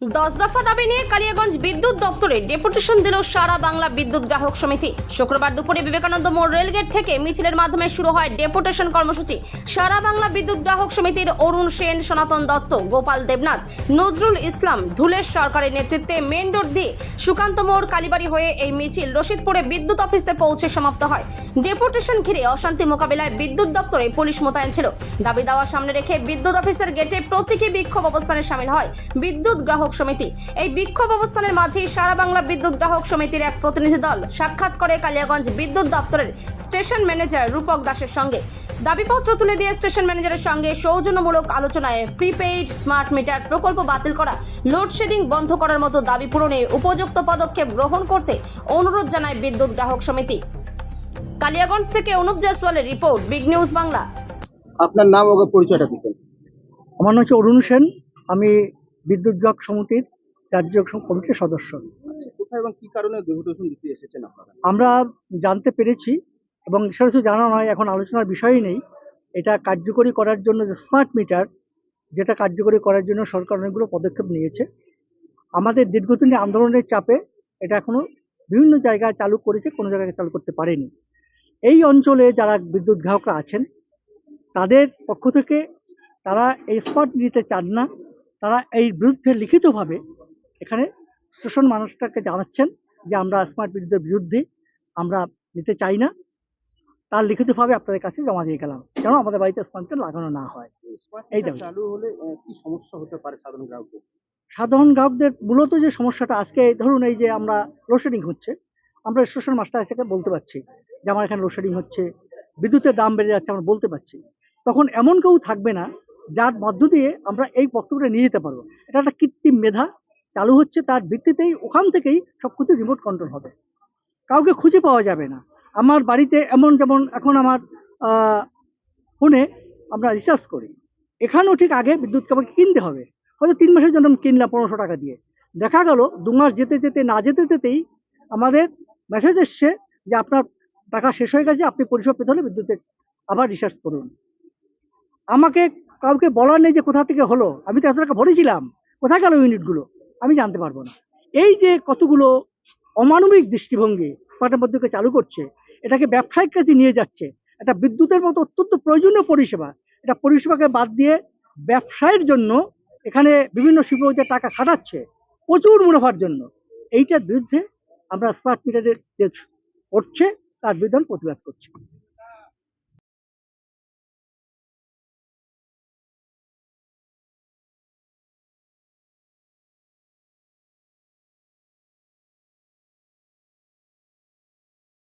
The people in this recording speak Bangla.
10 দফা দাবি নিয়ে কালিয়াগঞ্জ বিদ্যুৎ দপ্তরে ডেপুটেশন দিল সারা বাংলা বিদ্যুৎ গ্রাহক সমিতি। শুক্রবার দুপুরে বিবেকানন্দ মোড় রেলগেট থেকে মিছিলের মাধ্যমে শুরু হয় ডেপুটেশন কর্মসূচি। সারা বাংলা বিদ্যুৎ গ্রাহক সমিতির অরুণ সেন, সনাতন দত্ত, গোপাল দেবনাথ, নজরুল ইসলাম, ধুলেশ সরকারের নেতৃত্বে মেন রোড দিয়ে সুকান্ত মোড়, কালীবাড়ি হয়ে এই মিছিল রশিদপুরে বিদ্যুৎ অফিসে পৌঁছে সমাপ্ত হয়। ডেপুটেশন ঘিরে অশান্তি মোকাবিলায় বিদ্যুৎ দপ্তরে পুলিশ মোতায়েন ছিল। দাবি দেওয়ার সামনে রেখে বিদ্যুৎ অফিসের গেটে প্রতীকী বিক্ষোভ অবস্থানে সামিল হয় বিদ্যুৎ গ্রাহক সমিতি। এই বিক্ষোভ অবস্থানের মাঝেই সারা বাংলা বিদ্যুৎ গ্রাহক সমিতির এক প্রতিনিধি দল সাক্ষাৎ করে কালিয়াগঞ্জ বিদ্যুৎ দপ্তরের স্টেশন ম্যানেজার রূপক দাসের সঙ্গে। দাবিপত্র তুলে দিয়ে স্টেশন ম্যানেজারের সঙ্গে সৌজন্যমূলক আলোচনায় প্রিপেইড স্মার্ট মিটার প্রকল্প বাতিল করা, লোডশেডিং বন্ধ করার মতো দাবি পূরণে উপযুক্ত পদক্ষেপ গ্রহণ করতে অনুরোধ জানায় বিদ্যুৎ গ্রাহক সমিতি। কালিয়াগঞ্জ থেকে অনুপ জয়সওয়ালের রিপোর্ট, বিগ নিউজ বাংলা। আপনার নাম ও পরিচয়টা দিতেন। আমার নাম হচ্ছে অরুণ সেন। আমি বিদ্যুৎ গ্রাহক সমিতির রাজ্য কমিটির সদস্য। কোথায় এবং কি কারণে ডেপুটেশন দিতে এসেছেন আপনারা? আমরা জানতে পেরেছি এবং সরাসরি জানা নয়, এখন আলোচনার বিষয়ই নেই। এটা কার্যকরী করার জন্য যে স্মার্ট মিটার, যেটা কার্যকরী করার জন্য সরকার অনেকগুলো পদক্ষেপ নিয়েছে। আমাদের দীর্ঘদিনের আন্দোলনের চাপে এটা এখনো বিভিন্ন জায়গায় চালু করেছে, কোনো জায়গায় চালু করতে পারেনি। এই অঞ্চলে যারা বিদ্যুৎ গ্রাহকরা আছেন তাদের পক্ষ থেকে তারা এই স্মার্ট নিতে চান না। তারা এই বিরুদ্ধে লিখিতভাবে এখানে স্টেশন মানুষটাকে জানাচ্ছেন যে আমরা স্মার্ট বিদ্যুতের বিরুদ্ধে, আমরা নিতে চাই না। তার লিখিতভাবে আপনাদের কাছে জমা দিয়ে গেলাম, যেন আমাদের বাড়িতে স্মার্ট মিটার লাগানো না হয়। এই দাবি। চালু হলে কি সমস্যা হতে পারে সাধারণ গ্রাহকদের? সাধারণ গ্রাহকদের মূলত যে সমস্যাটা, আজকে ধরুন এই যে আমরা লোডশেডিং হচ্ছে, আমরা স্টেশন মাস্টার থেকে বলতে পারছি যে আমার এখানে লোডশেডিং হচ্ছে, বিদ্যুতের দাম বেড়ে যাচ্ছে, আমরা বলতে পারছি। তখন এমন কেউ থাকবে না যার মধ্য দিয়ে আমরা এই বক্তব্যটা নিয়ে যেতে পারবো। এটা একটা কৃত্রিম মেধা চালু হচ্ছে, তার ভিত্তিতেই ওখান থেকেই সবকিছু রিমোট কন্ট্রোল হবে, কাউকে খুঁজে পাওয়া যাবে না। আমার বাড়িতে এমন, যেমন এখন আমার ফোনে আমরা রিচার্জ করি, এখানেও ঠিক আগে বিদ্যুৎ আমাকে কিনতে হবে। হয়তো 3 মাসের জন্য আমি কিনলাম 1500 টাকা দিয়ে, দেখা গেল 2 মাস যেতে যেতে না যেতে যেতেই আমাদের মেসেজ এসছে যে আপনার টাকা শেষ হয়ে গেছে, আপনি পরিষেবা পেতে হলে বিদ্যুতের আবার রিচার্জ করুন। আমাকে কাউকে বলার নেই যে কোথা থেকে হলো, আমি তো এত টাকা ভরেছিলাম, কোথায় গেল ইউনিটগুলো, আমি জানতে পারবো না। এই যে কতগুলো অমানবিক দৃষ্টিভঙ্গি স্মার্টের মধ্যে চালু করছে, এটাকে ব্যবসায়িক কাজে নিয়ে যাচ্ছে। এটা বিদ্যুতের মতো অত্যন্ত প্রয়োজনীয় পরিষেবা, এটা পরিষেবাকে বাদ দিয়ে ব্যবসায়ের জন্য এখানে বিভিন্ন শিল্পপতিদের টাকা খাটাচ্ছে প্রচুর মুনাফার জন্য। এইটার বিরুদ্ধে আমরা স্মার্ট মিটারের যে করছে তার বিরুদ্ধে প্রতিবাদ করছি।